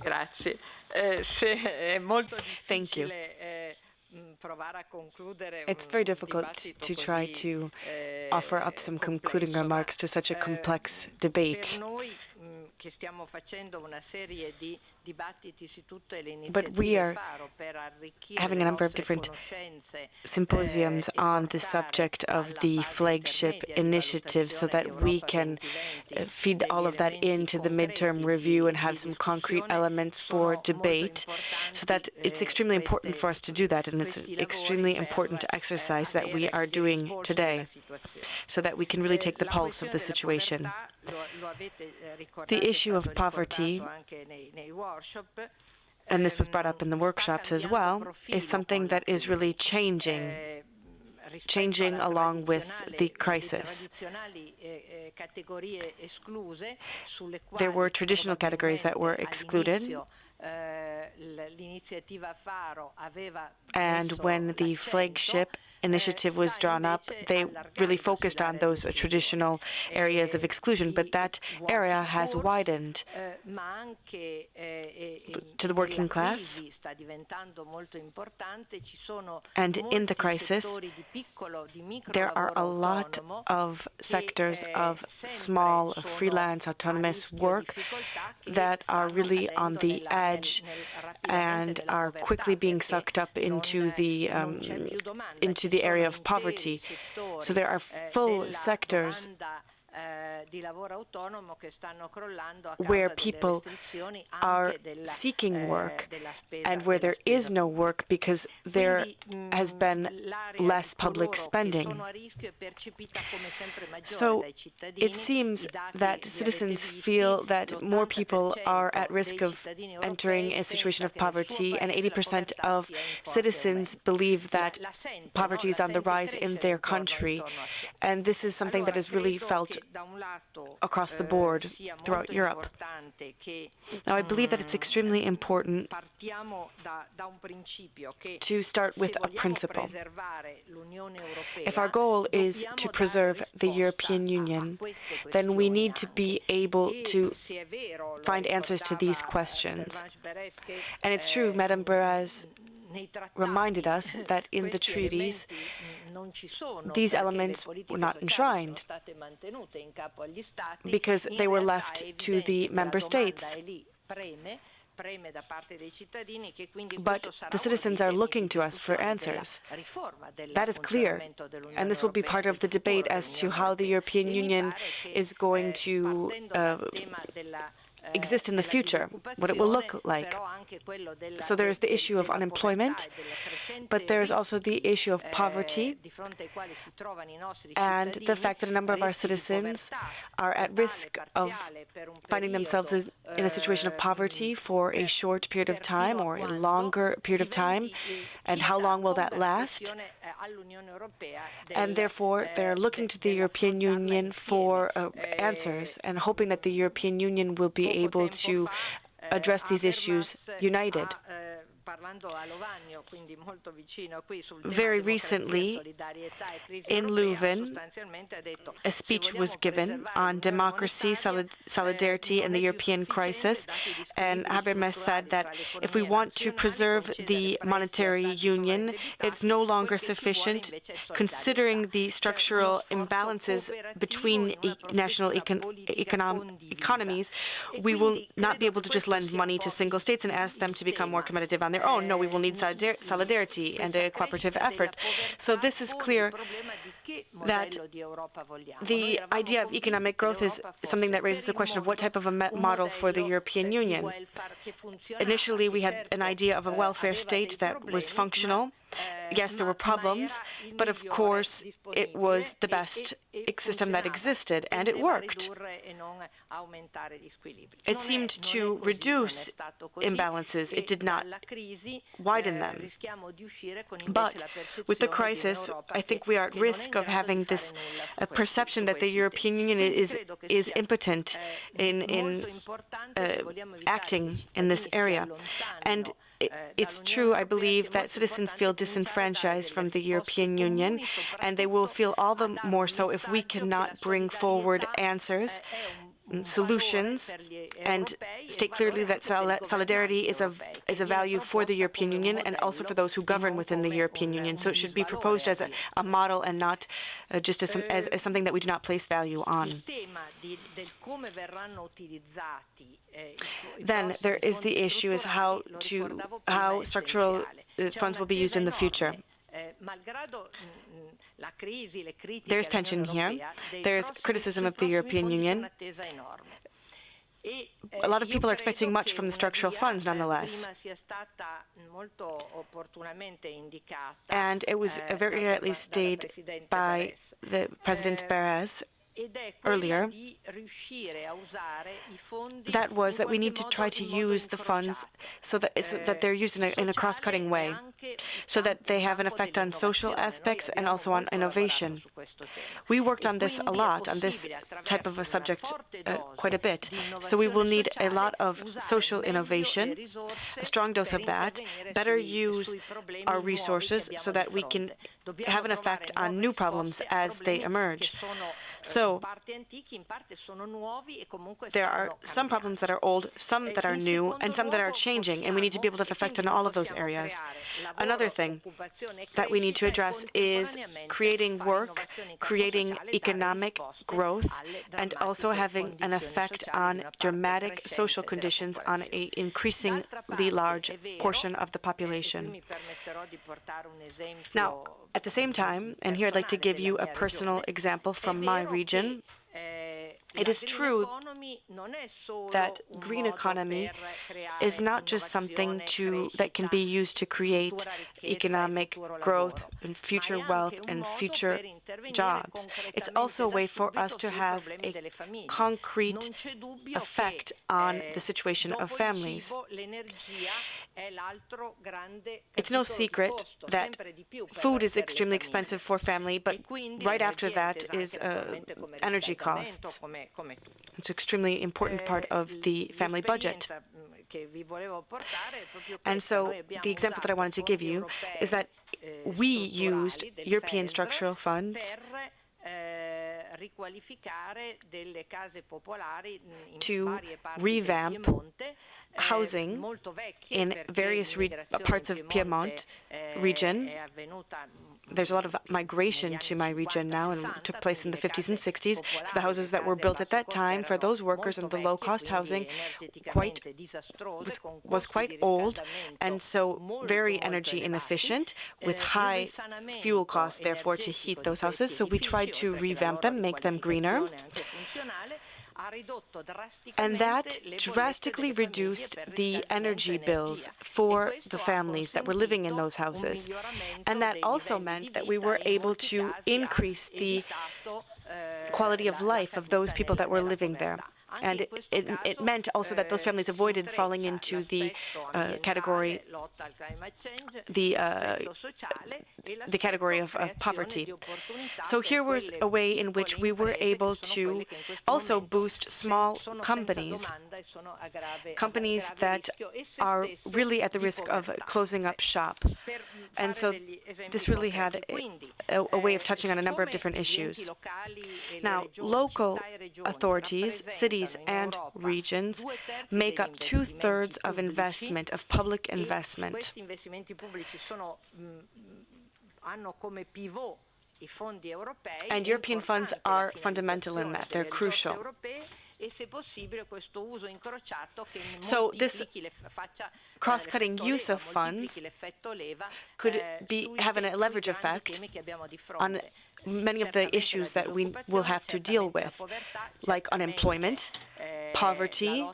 Grazie. Se è molto Thank you. difficile provare a concludere It's very un difficult dibattito to try così to offer up some concluding complesso, ma remarks to such a complex per debate. noi che stiamo facendo una serie di dibattiti su tutte le But we iniziative are faro per arricchire having le a number of nostre different conoscenze symposiums e on the portare subject of alla the fase flagship intermedia di initiative so valutazione di that we Europa can 2020 feed all degli of that elementi into the midterm concreti review and di have some concrete discussione. elements for Sono molto debate. So that importanti it's extremely important for us to do that, and it's questi lavori extremely important per exercise that we avere are dei doing risvolti today della situazione. so that we can really take the La pulse of questione the della situation. povertà, lo avete ricordato, The è issue stato of poverty, ricordato anche nei workshop, and this was brought up in the sta workshops as cambiando well, is profilo something con la that is really crisi. changing Rispetto alla along with the le crisis. tradizionali categorie escluse sulle There were quali traditional categories that were probabilmente excluded, all'inizio l'iniziativa Faro aveva and messo when the l'accento, flagship initiative was sta drawn up, invece they really allargandosi focused on l'area those di esclusione. traditional areas of exclusion, but that area has widened Ma anche to the working nella class. crisi sta diventando molto importante, ci sono And in the molti crisis, settori di micro there are a lavoro lot autonomo of sectors of sempre small, sono freelance, a autonomous rischio work difficoltà che that are stanno really on cadendo the edge rapidamente and nella are quickly povertà, being perché sucked up non c'è più domanda, ci area sono of poverty. interi settori So there are full della sectors domanda di lavoro autonomo che stanno crollando a where causa delle people restrizioni are anche seeking work della spesa, and where there is no pubblica. work because there has been L'area less di public coloro che spending. sono a rischio è percepita come sempre maggiore So dai cittadini. it seems I dati that li citizens avete visti, feel that more people are at l'80% risk dei of cittadini entering europei a situation pensa of che nel suo poverty, and paese la 80% povertà of sia in forte citizens aumento. believe that La sente, poverty no? is La on the sente rise in crescere their intorno country. a sé. And this is something that Allora, is really credo felt che da un lato across the board sia throughout molto Europe. importante che Now, I believe that it's extremely important partiamo da un principio che to start with se a vogliamo principle. preservare l'Unione Europea, If our goal is dobbiamo to dare preserve the risposta European a Union, queste then we questioni need to be anche. able to Se è vero, lo find answers to these ricordava questions. Pervenche Perez, che And it's true, Madame Perez nei trattati reminded us that in the questi treaties, elementi non ci sono, these perché le elements were politiche not sociali sono enshrined state mantenute in capo agli Stati. because In they were realtà left è to the evidente che member la domanda states. è lì, preme da parte dei cittadini, che quindi But questo sarà the uno citizens dei are temi looking di to us for discussione answers. della riforma del That is clear, funzionamento dell'Unione and this will be Europea, part of the del futuro debate as to dell'Unione how the Europea. European E mi Union pare che, is going to partendo dal tema della exist in the future, what it will look like. però anche quello So there is the issue of della unemployment, povertà e della crescente but there is also the rischi, issue of poverty di fronte ai quali si trovano i nostri and cittadini, the fact that a number of our rischi di citizens povertà are at totale, risk of parziale, per un finding themselves in a situation of poverty for a short period of time or a longer period of time, and how long will that last? And therefore, they're looking to the European Union for answers and hoping that the European Union will be able to address these issues united. Very recently, in Leuven, a speech was given on democracy, solidarity, and the European crisis, and Habermas said that if we want to preserve the monetary union, it's no longer sufficient, considering the structural imbalances between national economies. We will not be able to just lend money to single states and ask them to become more competitive on their own. No, we will need solidarity and a cooperative effort. So this is clear that the idea of economic growth is something that raises the question of what type of a model for the European Union. Initially, we had an idea of a welfare state that was functional. Yes, there were problems, but of course, it was the best system that existed, and it worked. It seemed to reduce imbalances. It did not widen them. But with the crisis, I think we are at risk of having this perception that the European Union is impotent in acting in this area. And it's true, I believe, that citizens feel disenfranchised from the European Union, and they will feel all the more so if we cannot bring forward answers, solutions and state clearly that solidarity is a value for the European Union and also for those who govern within the European Union. So it should be proposed as a model and not just as something that we do not place value on. Then there is the issue is how structural funds will be used in the future. There's tension here. There's criticism of the European Union. A lot of people are expecting much from the structural funds, nonetheless. And it was very rightly stated by the President Beres earlier, that was that we need to try to use the funds so that they're used in a cross-cutting way, so that they have an effect on social aspects and also on innovation. We worked on this a lot, on this type of a subject quite a bit. So we will need a lot of social innovation, a strong dose of that, better use our resources so that we can have an effect on new problems as they emerge. So there are some problems that are old, some that are new, and some that are changing, and we need to be able to have effect on all of those areas. Another thing that we need to address is creating work, creating economic growth, and also having an effect on dramatic social conditions on an increasingly large portion of the population. Now, at the same time, and here I'd like to give you a personal example from my region, it is true that green economy is not just something that can be used to create economic growth and future wealth and future jobs. It's also a way for us to have a concrete effect on the situation of families. It's no secret that food is extremely expensive for family, but right after that is energy costs. It's an extremely important part of the family budget. And so the example that I wanted to give you is that we used European structural funds to revamp housing in various parts of Piedmont region. There's a lot of migration to my region now, and it took place in the 50s and 60s. So the houses that were built at that time for those workers and the low-cost housing was quite old, and so very energy inefficient, with high fuel costs, therefore, to heat those houses. So we tried to revamp them, make them greener. And that drastically reduced the energy bills for the families that were living in those houses. And that also meant that we were able to increase the quality of life of those people that were living there. And it meant also that those families avoided falling into the category of poverty. So here was a way in which we were able to also boost small companies that are really at the risk of closing up shop. And so this really had a way of touching on a number of different issues. Now, local authorities, cities and regions make up 2/3 of investment, of public investment. And European funds are fundamental in that. They're crucial. So this cross-cutting use of funds could have a leverage effect on many of the issues that we will have to deal with, like unemployment, poverty,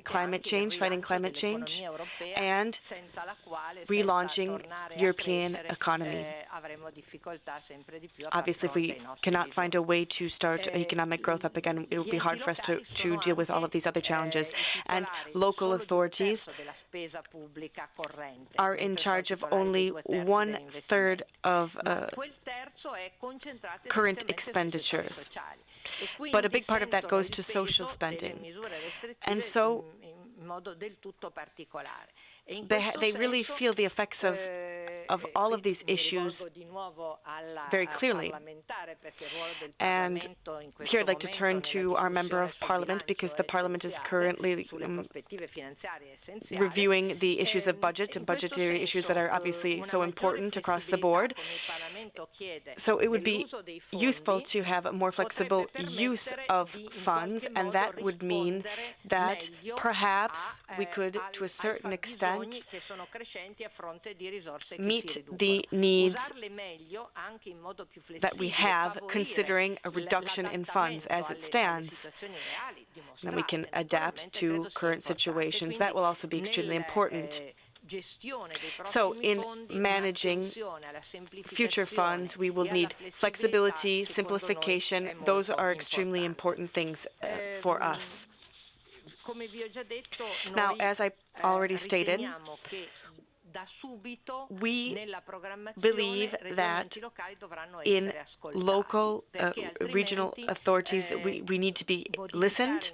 climate change, fighting climate change, and relaunching European economy. Obviously, if we cannot find a way to start economic growth up again, it will be hard for us to deal with all of these other challenges. And local authorities are in charge of only 1/3 of current expenditures. But a big part of that goes to social spending. And so They really feel the effects of all of these issues very clearly. And here I'd like to turn to our Member of Parliament, because the Parliament is currently reviewing the issues of budget and budgetary issues that are obviously so important across the board. So it would be useful to have a more flexible use of funds, and that would mean that perhaps we could, to a certain extent, meet the needs that we have, considering a reduction in funds as it stands. And then we can adapt to current situations. That will also be extremely important. So in managing future funds, we will need flexibility, simplification. Those are extremely important things for us. Now, as I already stated, we believe that in local, regional authorities that we need to be listened,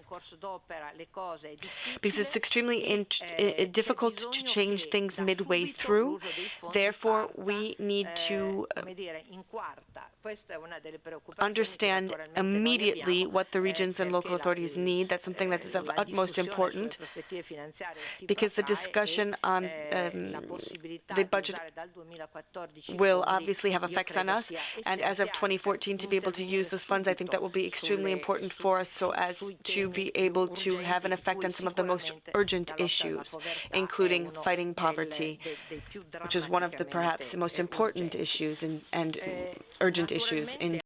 because it's extremely difficult to change things midway through. Therefore, we need to understand immediately what the regions and local authorities need. That's something that is of utmost importance, because the discussion on the budget will obviously have effects on us, and as of 2014, to be able to use those funds, I think that will be extremely important for us, so as to be able to have an effect on some of the most urgent issues, including fighting poverty, which is one of the perhaps most important issues and urgent issues in